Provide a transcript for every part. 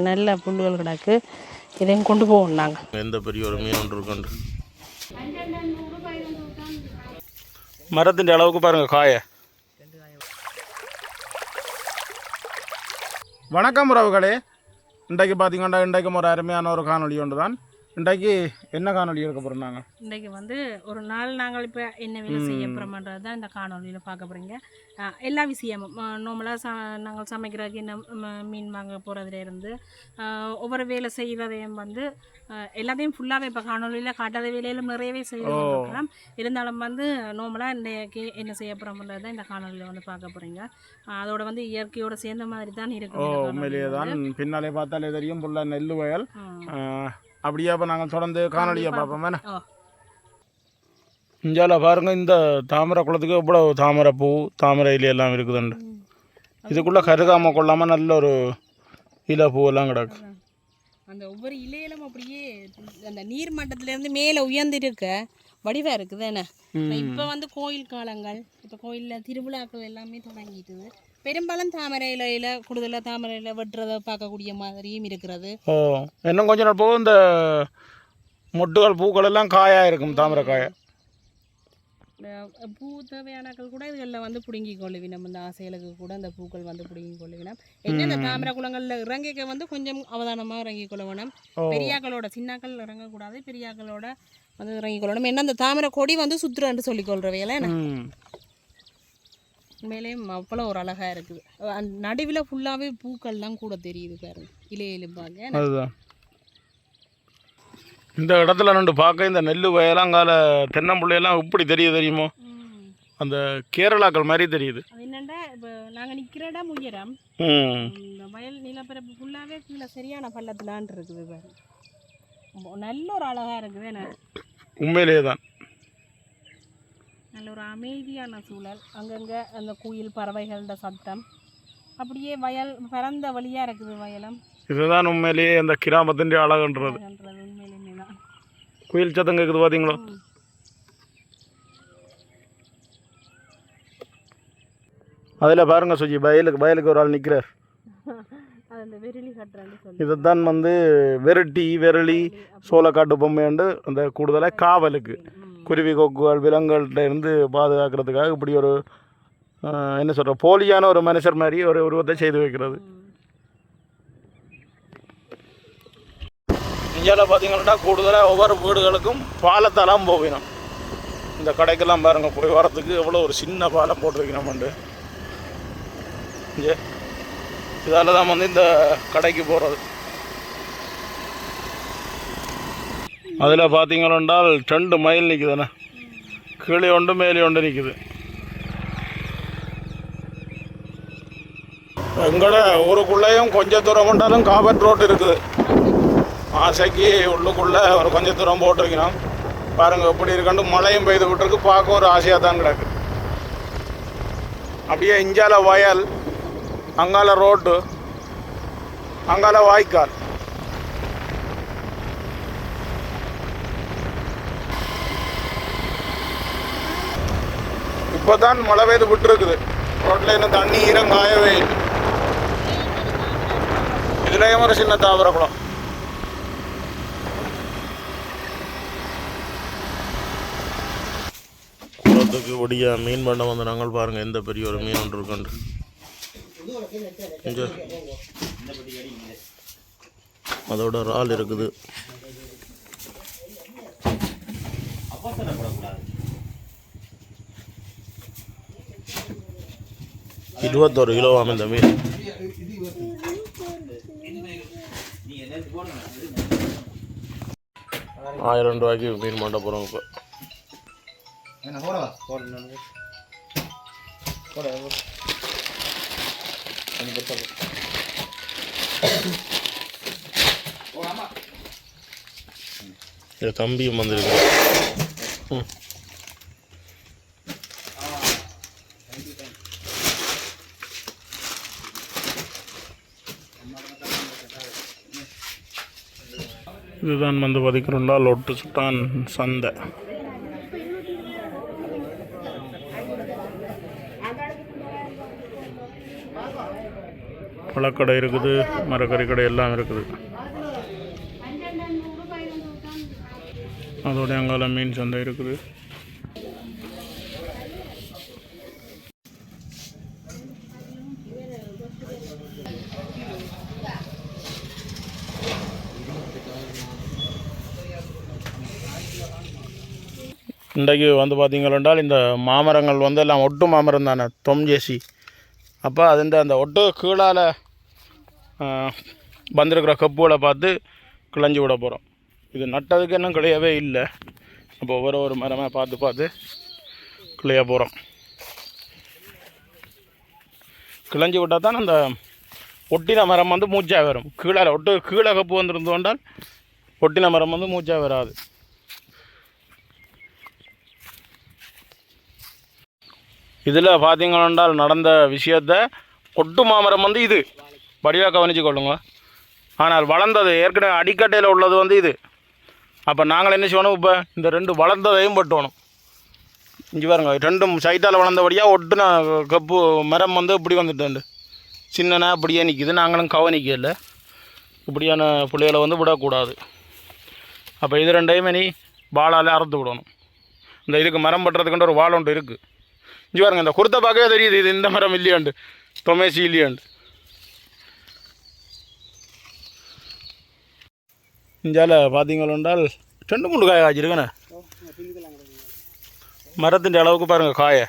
நல்ல புல்லுகள் கிடக்கு. இதையும் கொண்டு போவோம் நாங்கள். எந்த பெரிய ஒரு மீன் ஒன்று இருக்கு. மரத்தின் அளவுக்கு பாருங்க காய. வணக்கம் உறவுகளே. இன்றைக்கு பார்த்தீங்கன்னா இன்றைக்கு ஒரு அருமையான ஒரு காணொலி ஒன்று தான். இன்றைக்கு என்ன காணொலி எடுக்க போகிறோம் நாங்கள்? இன்றைக்கு ஒரு நாள் நாங்கள் இப்போ என்ன வேலை செய்ய போகிறோம்ன்றது தான் இந்த காணொலியில் பார்க்க போகிறீங்க. எல்லா விஷயமும் நார்மலாக நாங்கள் சமைக்கிறதுக்கு என்ன மீன் வாங்க போகிறதுலேருந்து ஒவ்வொரு வேலை செய்கிறதையும் எல்லாத்தையும் ஃபுல்லாகவே இப்போ காணொலியில் காட்டாத வேலையிலும் நிறையவே செய்யலாம். இருந்தாலும் நார்மலாக இன்றைக்கு என்ன செய்ய போகிறோம்ன்றது தான் இந்த காணொலியில் பார்க்க போகிறீங்க. அதோட இயற்கையோடு சேர்ந்த மாதிரி தான் இருக்கும். உண்மையிலேயே தான் பின்னாலே பார்த்தாலே தெரியும் புள்ள நெல் வயல். அப்படியே இப்போ நாங்கள் தொடர்ந்து காணொலியை பார்ப்போம். வேணா இஞ்சால பாருங்க, இந்த தாமரை குளத்துக்கு எவ்வளோ தாமரை பூ தாமரை இலை எல்லாம் இருக்குதுண்டு. இதுக்குள்ளே கருகாமல் கொள்ளாமல் நல்ல ஒரு இலை பூவெல்லாம் கிடக்கு. அந்த ஒவ்வொரு இலையிலும் அப்படியே அந்த நீர் மட்டத்திலேருந்து மேலே உயர்ந்திருக்க வடிவாக இருக்குது. என்ன இப்போ கோயில் காலங்கள், இப்போ கோயிலில் திருவிழாக்கள் எல்லாமே தொடங்கிட்டுது. பெரும்பாலும் தாமரை இலையில் கூடுதலாக தாமரை இலை வெட்டுறதை பார்க்கக்கூடிய மாதிரியும் இருக்கிறது. இன்னும் கொஞ்ச நாள் போகும் இந்த மொட்டுகள் பூக்கள் எல்லாம் காயாக இருக்கும். தாமரை காய பூ தேவையானாக்கள் கூட இதுகளில் பிடுங்கி கொள்ளுவினம். இந்த ஆசைகளுக்கு கூட அந்த பூக்கள் பிடுங்கி கொள்ளுவினம். என்ன இந்த தாமரை குளங்களில் இறங்கிக்க கொஞ்சம் அவதானமாக இறங்கி கொள்ள வேணும். பெரியாக்களோட சின்னாக்கள் இறங்கக்கூடாது, பெரியாக்களோட இறங்கி கொள்ளணும். என்ன அந்த தாமரை கொடி சுற்றுறான்னு சொல்லிக்கொள்றவையில உண்மையிலேயும் அவ்வளோ ஒரு அழகாக இருக்குது. நடுவில் ஃபுல்லாகவே பூக்கள்லாம் கூட தெரியுது பாருங்க, இலையிலும் பார்க்க. அதுதான் இந்த இடத்துல ரெண்டு பார்க்க இந்த நெல் வயலாங்கால தென்னம்பிள்ளையெல்லாம் இப்படி தெரியுமோ, அந்த கேரளாக்கள் மாதிரி தெரியுது. அது என்னென்னா இப்போ நாங்கள் நிற்கிற இடம் உயரம், இந்த வயல் நிலப்பரப்பு ஃபுல்லாகவே கீழே சரியான பள்ளத்திலான் இருக்குது பாருங்க. நல்ல ஒரு அழகாக இருக்குது. என்ன உண்மையிலேயே தான் நல்ல ஒரு அமைதியான சூழல். அங்கங்கே அந்த குயில் பறவைகளோட சத்தம், அப்படியே வயல் பரந்த வழியாக இருக்குது வயலும். இதுதான் உண்மையிலேயே அந்த கிராமத்தின் அழகுன்றது. உண்மையிலுமே தான் குயில் சத்தம் கேட்குது பார்த்தீங்களோ. அதில் பாருங்க சுஜி, வயலுக்கு ஒரு ஆள் நிற்கிறார். இதைத்தான் வெரட்டி சோளக்காட்டு பொம்மைண்டு அந்த கூடுதலாக காவலுக்கு குருவி கொக்குகள் விலங்குகள்கிட்ட இருந்து பாதுகாக்கிறதுக்காக இப்படி ஒரு என்ன சொல்கிற போலியான ஒரு மனுஷர் மாதிரி ஒரு உருவத்தை செய்து வைக்கிறது. இந்தியாவில் பார்த்தீங்கன்னா கூடுதலாக ஒவ்வொரு வீடுகளுக்கும் பாலத்தெல்லாம் போகணும். இந்த கடைக்கெல்லாம் பாருங்கள், போய் வரத்துக்கு எவ்வளோ ஒரு சின்ன பாலம் போட்டிருக்கணும்ண்டு. இதால் தான் இந்த கடைக்கு போகிறது. அதில் பார்த்தீங்கன்னால் 2 மைல் நிற்குதுண்ணே, கீழே ஒன்று மேலே ஒன்று நிற்குது. எங்களோட ஊருக்குள்ளேயும் கொஞ்சம் தூரம் கொண்டாலும் காபட் ரோடு இருக்குது. ஆசைக்கு உள்ளுக்குள்ளே ஒரு கொஞ்சம் தூரம் போட்டிருக்கணும். பாருங்கள் எப்படி இருக்கண்டு, மழையும் பெய்து விட்டுருக்கு. பார்க்க ஒரு ஆசையாக தான் கிடக்கு. அப்படியே இஞ்சால வயல், அங்கால ரோட்டு, அங்கால வாய்க்கால். இப்போ தான் மழை பெய்து விட்டுருக்குது. ரோட்டில் இன்னும் தண்ணி ஈரம் காயவே இல்லை. இதுலேயும் ஒரு சின்ன தாவர குளம். குளத்துக்கு ஒடியா மீன் பண்ண வந்து நாங்கள் பாருங்கள் எந்த பெரிய ஒரு மீன் ஒன்று இருக்குண்டு. அதோட இறால் இருக்குது. 21 கிலோவாம் இந்த மீன். ₹1000 மீன் மாட்ட போகிறோம். இப்போ தம்பியும் வந்துருக்கு. இதுதான் பதிக்கிறோண்டா லொட்டு சுட்டான் சந்தை. பழக்கடை இருக்குது, மரக்கறி கடை எல்லாம் இருக்குது. அதோட அங்கால மீன் சந்தை இருக்குது. இன்றைக்கு வந்து பார்த்தீங்களென்றால் இந்த மாமரங்கள் வந்து எல்லாம் ஒட்டு மாமரம் தானே, தொம்ஜேசி. அப்போ அது அந்த ஒட்டு கீழால் வந்திருக்கிற கப்புகளை பார்த்து கிளஞ்சி விட போகிறோம். இது நட்டதுக்கு இன்னும் கிளையவே இல்லை. அப்போ ஒவ்வொரு மரமாக பார்த்து கிளைய போகிறோம். கிளஞ்சி விட்டால் தான் அந்த ஒட்டின மரம் வந்து மூச்சாக வரும். கீழே கப்பு வந்துருந்தோண்டால் ஒட்டின மரம் வந்து மூச்சாக வராது. இதில் பார்த்தீங்கன்னால் நடந்த விஷயத்தை ஒட்டு மாமரம் வந்து இது வடிவாக கவனித்து கொள்ளுங்க. ஆனால் வளர்ந்தது ஏற்கனவே அடிக்கட்டையில் உள்ளது வந்து இது. அப்போ நாங்கள் என்ன செய்யணும், இப்போ இந்த 2 வளர்ந்ததையும் பட்டணும். இங்கே பாருங்க, 2ம் சைட்டால் வளர்ந்தபடியாக ஒட்டுன கப்பு மரம் வந்து இப்படி வந்துட்டு சின்னனா இப்படியே நிற்கிது. நாங்களும் கவனிக்கல. இப்படியான பிள்ளைகளை வந்து விடக்கூடாது. அப்போ இது 2டையுமே நீ வாழால் அறுத்து விடணும். இந்த இதுக்கு மரம் பட்டுறதுக்குன்ற ஒரு வாழை ஒன்று இருக்குது. இங்கே பாருங்க, இந்த குருத்தை பார்க்கவே தெரியுது இது இந்த மரம் இல்லையாண்டு, தொமேசி இல்லையாண்டு. இஞ்சால பார்த்தீங்களென்றால் 2-3 காய காய்ச்சிருக்கண்ணே. மரத்தின் அளவுக்கு பாருங்கள் காயை.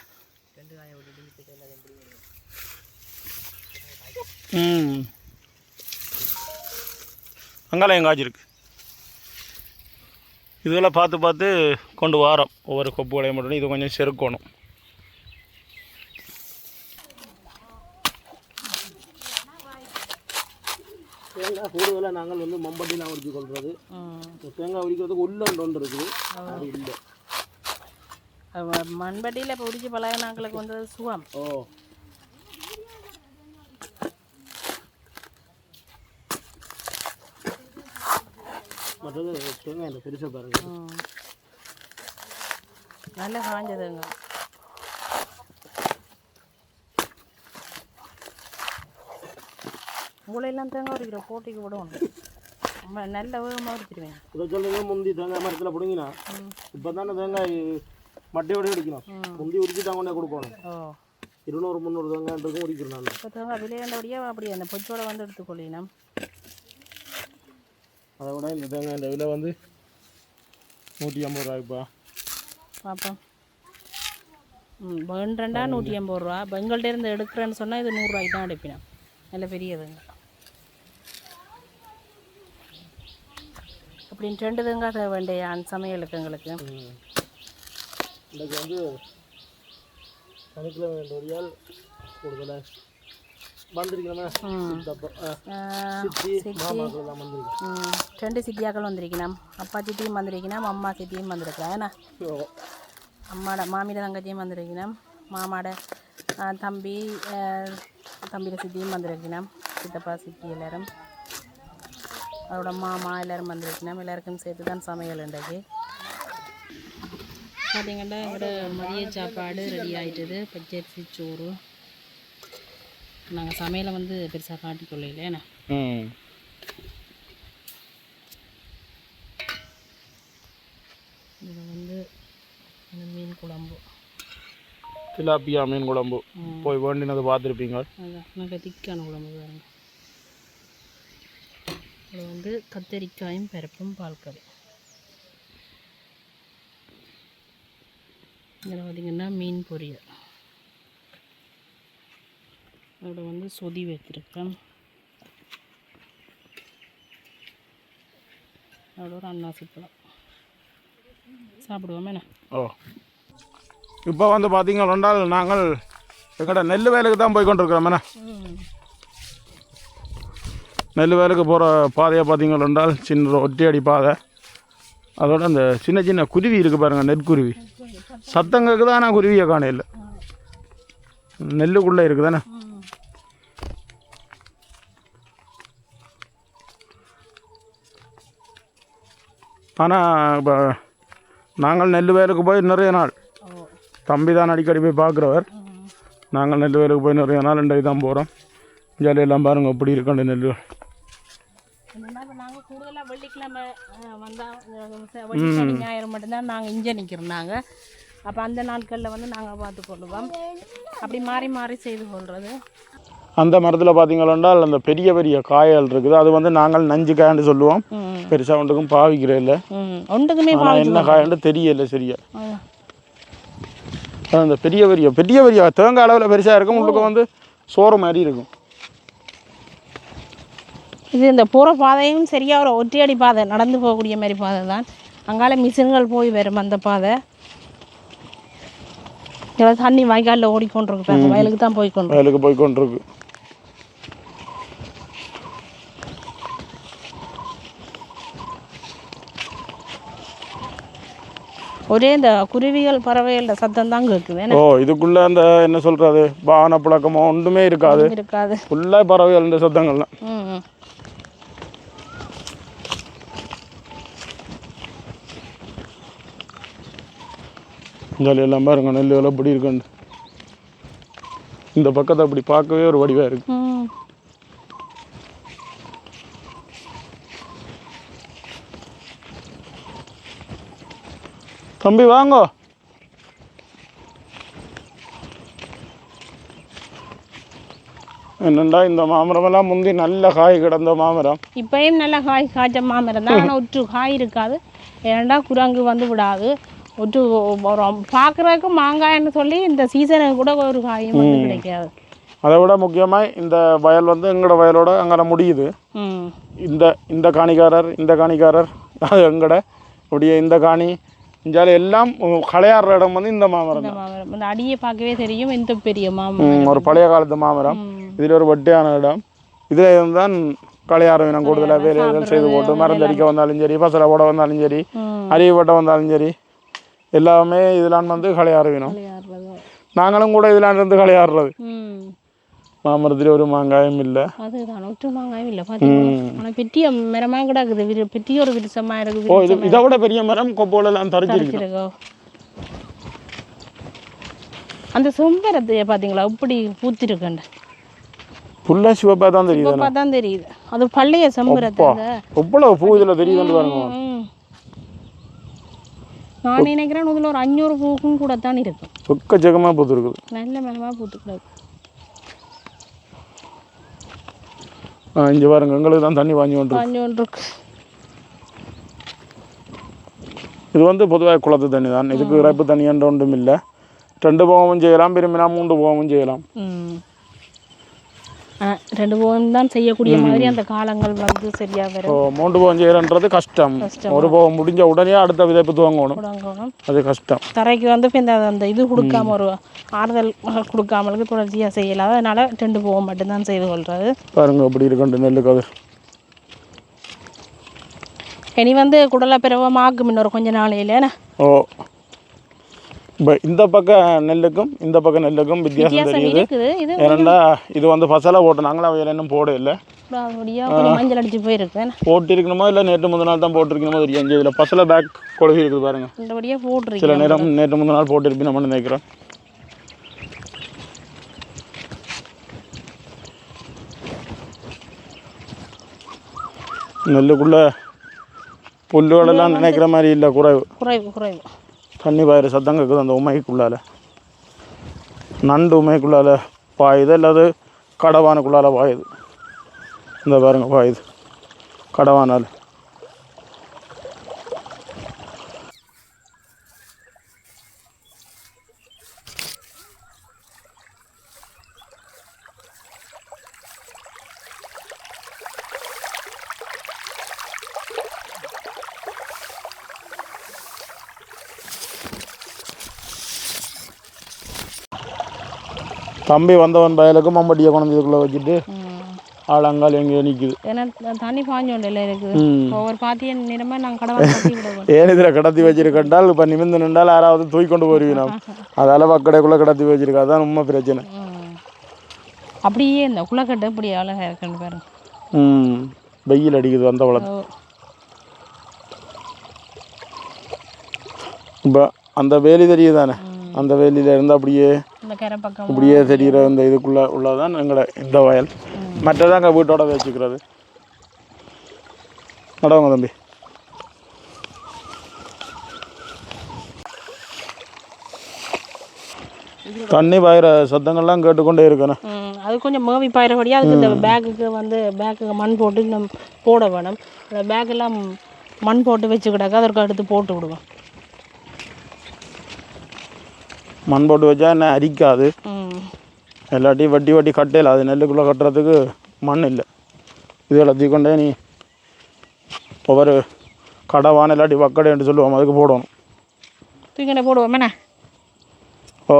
அங்காலையும் காய்ச்சிருக்கு. இதெல்லாம் பார்த்து கொண்டு வாரோம். ஒவ்வொரு கொப்புகளையும் மட்டும் இது கொஞ்சம் செருக்கணும். தேங்காய் கூடுதலாக நாங்கள் வந்து மம்பட்டிலாம் உரிச்சு கொள்வது. தேங்காய் உரிக்கிறதுக்கு ஒன்று இருக்குது, அது இல்லை. மண்பட்டியில் இப்போ உரிச்சு பழக நாங்களுக்கு வந்து சுகம். மற்றது தேங்காய் இந்த பெருசாக பாருங்க, நல்லா காஞ்சதுங்க. உங்களையெல்லாம் தேங்காய் உரிக்கிற போட்டிக்கு விடணும். நல்ல வேகமாக உரிச்சிருவேன். இதை சொல்லுங்க, முந்தி தேங்காய் மரத்தில் பிடிங்கினா இப்போ தானே தேங்காய் மட்டையோடு அடிக்கணும். முந்தி உரிச்சு தான் கொண்டே கொடுக்கணும். 200-300 தேங்காய்ன்றதும் உரிக்கிறோம். நான் இப்போ தேங்காய் விலையாண்டபடியாக அப்படியே அந்த பொச்சோட வந்து எடுத்துக்கொள்ளினோம். அதை விட இந்த தேங்காய் இந்த விலை வந்து 150 ரூபாய்ப்பா. பார்ப்போம். வேண்டா 150 ரூபா. பெங்கள்கிட்ட இருந்து எடுக்கிறேன்னு சொன்னால் இது 100 ரூபாய்க்கு தான் எடுப்பினோம். நல்ல பெரியதுங்க. அப்படின்னு 2 தேங்காய் தேவை வேண்டிய அந்த சமையலுக்கு எங்களுக்கு. இன்றைக்கு வந்து சனிக்கிழமை வழியால் கூடுதலாக வந்திருக்கணுமே. 2 சித்தியாக்கள் வந்திருக்கணும். அப்பா சித்தியும் வந்திருக்கணும், அம்மா சித்தியும் வந்திருக்கலாம். ஏன்னா அம்மாட மாமியோட தங்கச்சியும் வந்திருக்கணும், மாமாட தம்பியோட சித்தியும் வந்திருக்கணும், சித்தப்பா சித்தி எல்லோரும், அவரோட மாமா எல்லோரும் வந்திருக்கணும். எல்லாருக்கும் சேர்த்து தான் சமையல் இன்றைக்கு. பார்த்தீங்கன்னா எங்களோட மதிய சாப்பாடு ரெடி ஆகிட்டுது. பச்சரிசி சோறு. நாங்கள் சமையலை வந்து பெருசாக காட்டிக்கொள்ளையில. ஏன்னா இதில் வந்து மீன் குழம்பு, திலாப்பியா மீன் குழம்பு போய் வேண்டினது பார்த்துருப்பீங்க. அதுதான் நல்ல திக்கான குழம்பு பாருங்க. இது வந்து கத்தரிக்காயும் பருப்பும் பால் கறி. இதில் பார்த்திங்கன்னா மீன் பொரியல். அதோட வந்து சொதி வச்சுருக்கேன். அதோட ஒரு அன்னாசி பழம் சாப்பிடுவோமே. இப்போ வந்து பார்த்தீங்கன்னா நாங்கள் எங்கள்கிட்ட நெல் வேலைக்கு தான் போய் கொண்டிருக்கிறோம். நெல் வேலைக்கு போகிற பாதையை பார்த்தீங்கன்னா சின்ன ஒட்டியடி பாதை. அதோட அந்த சின்ன சின்ன குருவி இருக்குது பாருங்கள், நெற்குருவி. சத்தம் கேட்குதா, ஆனால் குருவியை காணையில். நெல்லுக்குள்ளே இருக்குதானே. ஆனால் இப்போ நாங்கள் நெல் வேலைக்கு போய் நிறைய நாள், தம்பி தான் அடிக்கடி போய் பார்க்குறவர். நாங்கள் நெல் வேலைக்கு போய் நிறைய நாள் இன்றைக்கு தான் போகிறோம். ஜாலியெல்லாம் பாருங்கள் அப்படி இருக்காண்டு நெல். என்னன்னா இப்போ நாங்கள் கூடுதலாக வெள்ளிக்கிழமை வந்தால் வெள்ளிக்கிழமை ஞாயிறு மட்டும்தான் நாங்கள் இங்கே நிற்கிறோம். நாங்கள் அப்போ அந்த நாட்களில் வந்து நாங்கள் பார்த்து கொள்ளுவோம். அப்படி மாறி மாறி செய்து கொள்வது. அந்த மரத்தில் பார்த்தீங்கன்னா அந்த பெரிய பெரிய காய்கள் இருக்குது. அது வந்து நாங்கள் நஞ்சு காய்ன்னு சொல்லுவோம். பெருசாக ஒன்றுக்கும் பாவிக்கிற இல்லை, ஒன்றுக்குமே என்ன காய்ன்னு தெரியல சரியா. அந்த பெரிய பெரிய பெரிய பெரிய தேங்காய் அளவில் பெருசாக இருக்கும். உங்களுக்கு வந்து சோறு மாதிரி இருக்கும். இது இந்த போகிற பாதையும் சரியாக ஒரு ஒற்றையடி பாதை, நடந்து போகக்கூடிய மாதிரி பாதை தான். அங்கால மிஷின்கள் போய் வரும் அந்த பாதை. இதெல்லாம் தண்ணி வாய்க்காலில் ஓடிக்கொண்டிருக்கு, வயலுக்கு தான் போய்கொண்டிருக்கு. ஒரே இந்த குருவிகள் பறவைகளோட சத்தம் தான் கேட்குது. இதுக்குள்ள அந்த என்ன சொல்றது வான புழக்கமோ ஒன்றுமே இருக்காது. ஃபுல்லாக பறவைகள் இந்த சத்தங்கள்லாம். ஜாலியெல்லாம் பாருங்க நெல் எல்லாம் இப்படி இருக்குன்னு. இந்த பக்கத்தை அப்படி பார்க்கவே ஒரு வடிவாக இருக்கு. தம்பி வாங்க. என்னண்டா இந்த மாமரம் எல்லாம் முந்தி நல்ல காய் கிடந்த மாமரம், இப்பயும் நல்ல காய் காய்ச்ச மாமரம் தான். ஆனால் ஒற்று காய் இருக்காது. ஏன்னா குரங்கு வந்து விடாது. ஒற்று பார்க்குறதுக்கு மாங்காய்ன்னு சொல்லி இந்த சீசனுக்கு கூட ஒரு காயும் வந்து கிடைக்காது. அதை விட முக்கியமாக இந்த வயல் வந்து எங்களோட வயலோட அங்கே முடியுது. இந்த காணிக்காரர் அது எங்கட அப்படியே இந்த காணி இஞ்சால எல்லாம் களையாடுற இடம் வந்து இந்த மாமரம். இந்த அடியை பார்க்கவே தெரியும் எந்த பெரிய மாமரம், ஒரு பழைய காலத்து மாமரம். இதில் ஒரு வட்டியான இடம். இதில் இருந்தான் களையாறு வினம் கூடுதலாக வேலைகள் செய்து போட்டு மருந்தடிக்க வந்தாலும் சரி, பசலை போட வந்தாலும் சரி, அரிய போட்ட வந்தாலும் சரி, எல்லாமே இதெல்லாம் வந்து களையாறு வினம். நாங்களும் கூட இதெல்லாம் இருந்து களையாடுறது. மாமரத்தில் ஒரு மாங்காயும் இல்லை, அதுதான் ஒற்று மாங்காயும் இல்லை. பார்த்தீங்கன்னா ஆனால் பெரிய மரமாக கிடக்குது, பெரிய ஒரு விருசமாக இருக்குது. இதை விட பெரிய மரம் கொப்போலெல்லாம் தரிச்சிருக்கு. அந்த செம்பரத்தை பார்த்தீங்களா இப்படி பூத்திருக்கேன். ஃபுல்லாக சிவப்பாக தான் தெரியுது. அது பழைய செம்பரத்தை எவ்வளோ பூ இதில் தெரியுதுன்னு பாருங்க. நான் நினைக்கிறேன் இதில் ஒரு 500 பூக்கும் கூட தான் இருக்கு. எக்கச்சக்கமாக பூத்துருக்குது, நல்ல மரமாக பூத்துக்கிடாது. இங்கே பாருங்க எங்களுக்கு தான் தண்ணி வாங்கி கொண்டிருக்கு. இது வந்து பொதுவாக குளத்து தண்ணி தான். இதுக்கு இறைப்பு தண்ணி என்ற ஒன்றும் இல்லை. 2 போகமும் செய்யலாம், விரும்பினா 3 போகமும் செய்யலாம். 2 போகம் தான் செய்யக்கூடிய மாதிரி அந்த காலங்கள் வந்து சரியா வரும். 3 போகம் செய்யறன்றது கஷ்டம். ஒரு போகம் முடிஞ்ச உடனே அடுத்த விதைப்பு துவங்கணும், அது கஷ்டம். தரைக்கு வந்து அந்த இது கொடுக்காம ஒரு ஆறுதல் கொடுக்காமலுக்கு தொடர்ச்சியாக செய்யலாம். அதனால 2 போகம் மட்டும்தான் செய்து கொள்றது. பாருங்க அப்படி இருக்கு நெல்லு கதிர். இனி வந்து குடலை பிறவமாக்கும் இன்னொரு கொஞ்ச நாளையில. இப்போ இந்த பக்கம் நெல்லுக்கும் இந்த பக்கம் நெல்லுக்கும் வித்தியாசம் தெரியுது. ஏன்னா இது வந்து ஃபசலை போட்டு நாங்களும் அவையில் இன்னும் போட இல்லை. மஞ்சள் அடிச்சு போயிருக்கு. போட்டிருக்கணுமோ இல்லை நேற்று முந்தின நாள் தான் போட்டிருக்கணுமோ தெரியும். இதில் ஃபசலை பேக் கொழுவி இருக்குது பாருங்க. சில நேரம் நேற்று முந்தின நாள் போட்டிருப்பேன் நம்ம நினைக்கிறோம். நெல்லுக்குள்ள புல்லுகளெல்லாம் நினைக்கிற மாதிரி இல்லை, குறைவு. தண்ணி பாயிற சத்தம் கேட்குது அந்த உமைக்குள்ளால். நண்டு உமைக்குள்ளால் பாயுது, இல்லாது கடவானுக்குள்ளால் பாயுது. இந்த பாருங்க பாயுது கடவானால். தம்பி வந்தவன் வயலுக்கு மம்பட்டியை கொண்டு இதுக்குள்ளே வச்சுட்டு ஆளங்கால் எங்கேயோ நிற்குது. ஏன்னா தண்ணி பாஞ்சோண்டில் இருக்குது. ஒவ்வொரு பாத்திய நிறமா நாங்கள் கடை ஏன் இதில் கடத்தி வச்சிருக்கண்டால் இப்போ நிமிந்து நின்றால் யாராவது தூக்கொண்டு போயிருவீங்க. அதால் பக்கடைக்குள்ளே கடத்தி வச்சிருக்கா, அதுதான் உண்மை பிரச்சனை. அப்படியே இந்த குளக்கட்டை இப்படி அழகாக இருக்குன்னு பாருங்க. வெயில் அடிக்குது அந்த குளத்து. இப்போ அந்த வேலி தெரியுது தானே, அந்த வேலியில் இருந்து அப்படியே இப்படியே தெரிகிற இந்த இதுக்குள்ளே உள்ளதான் எங்களோட இந்த வயல். மற்றதாங்க வீட்டோட வச்சுக்கிறது. நடவங்க தம்பி. தண்ணி பாயிற சத்தங்கள்லாம் கேட்டுக்கொண்டே இருக்கணும். அது கொஞ்சம் மேவி பாயிறபடியாக அதுக்கு இந்த பேக்குக்கு மண் போட்டு நம்ம போட வேணும். அந்த பேக்கெல்லாம் மண் போட்டு வச்சுக்கிட்டாக்கா அதற்கு அடுத்து போட்டு விடுவோம். மண் போட்டு வச்சா என்ன அரிக்காது. எல்லாத்தையும் வட்டி வட்டி கட்டையில் அது நெல்லுக்குள்ளே கட்டுறதுக்கு மண் இல்லை. இது எல்லாத்தையும் கொண்டே நீ ஒவ்வொரு கடவான இல்லாட்டி வக்கடைன்னு சொல்லுவோம், அதுக்கு போடணும். தூக்கிட்ட போடுவோம். ஓ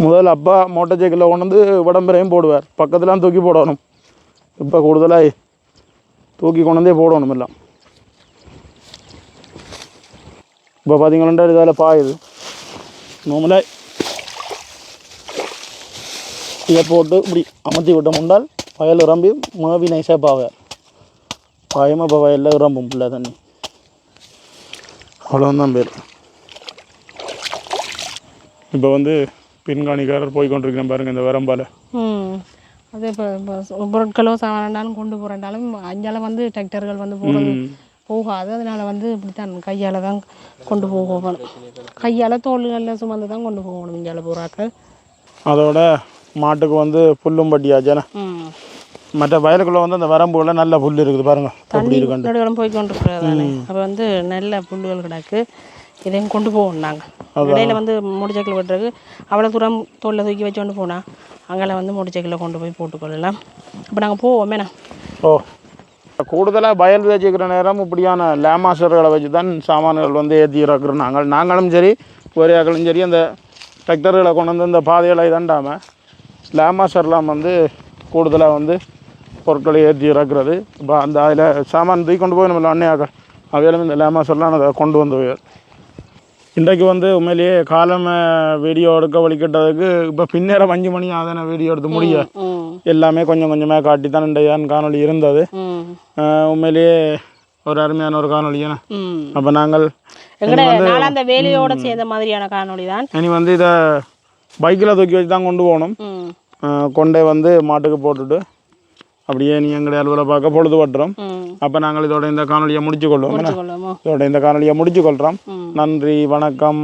முதல்ல அப்பா மோட்டர் சைக்கிளில் கொண்டு வந்து உடம்புறையும் போடுவார், பக்கத்துலாம் தூக்கி போடணும். இப்போ கூடுதலாக தூக்கி கொண்டு வந்தே போடணும் எல்லாம். இப்போ பார்த்தீங்கன்னா இதில் பாயுது. நார்மலாக இதை போட்டு இப்படி அமர்த்தி விட்ட முண்டால் வயல் இறம்பி மேவி நைஸாக பாவார். பாயமாக இப்போ வயலில் இறம்பும் இல்லை தண்ணி. அவ்வளோதான் பேர். இப்போ பின்காணிக்காரர் போய் கொண்டிருக்கிறேன் பாருங்கள் இந்த வரம்பால். அது இப்போ பொருட்களோ சாமானாலும் கொண்டு போகிறேன்டாலும் அஞ்சால் டிராக்டர்கள் போகிறது போகாது. அதனால் இப்படித்தான் கையால் தான் கொண்டு போகணும். கையால் தோள்களில் சுமந்து தான் கொண்டு போகணும் இஞ்சால பூராக்கள். அதோட மாட்டுக்கு புல்லும் பட்டியாச்சானே. மற்ற வயலுக்குள்ளே அந்த வரம்புகளில் நல்ல புல் இருக்குது பாருங்கள். தண்ணி நடுகளும் போய் கொண்டிருக்கிறது. அப்போ நல்ல புல்லுகள் கிடக்கு. இதையும் கொண்டு போவோம் நாங்கள். இடையில மோட்டர்சைக்கிள் வெட்டுறதுக்கு அவ்வளோ தூரம் தோளில் தூக்கி வச்சு கொண்டு போனால் அங்கே மோட்டர்சைக்கிளில் கொண்டு போய் போட்டுக்கொள்ளலாம். அப்போ நாங்கள் போவோமேண்ணா. ஓ கூடுதலாக வயல் வச்சுக்கிற நேரம் இப்படியான லேமாசர்களை வச்சு தான் சாமான்கள் ஏற்றி இறக்குறோம். நாங்களும் சரி ஒரேக்களும் சரி அந்த டிராக்டர்களை கொண்டு வந்து இந்த பாதைகளை இதாண்டாமல் லேமாசர்லாம் கூடுதலாக பொருட்களை ஏற்றி இறக்குறது. இப்போ அதில் சாமான் தூக்கி கொண்டு போய் நம்ம அன்னையாக்கள் அவையிலும் இந்த லேமாசர்லாம் அதை கொண்டு வந்து இன்றைக்கு உண்மையிலேயே காலம் வீடியோ எடுக்க வலிக்கிட்டதுக்கு இப்போ பின்னேரம் 5 மணி ஆதான வீடியோ எடுத்து முடிய எல்லாமே கொஞ்சம் கொஞ்சமாக காட்டி தான் இன்றைய காணொலி இருந்தது. உண்மையிலேயே ஒரு அருமையான ஒரு காணொலி. ஏன்னா அப்போ நாங்கள் அந்த வேலையோடு சேர்ந்த மாதிரியான காணொலி தான். இனி இதை பைக்கில் தூக்கி வச்சு தான் கொண்டு போகணும். கொண்டே மாட்டுக்கு போட்டுட்டு அப்படியே நீ எங்களுடைய அலுவலை பார்க்க பொழுது பட்டுறோம். அப்போ நாங்கள் இதோட இந்த காணொலியை முடிச்சு கொள்வோம். நன்றி, வணக்கம்.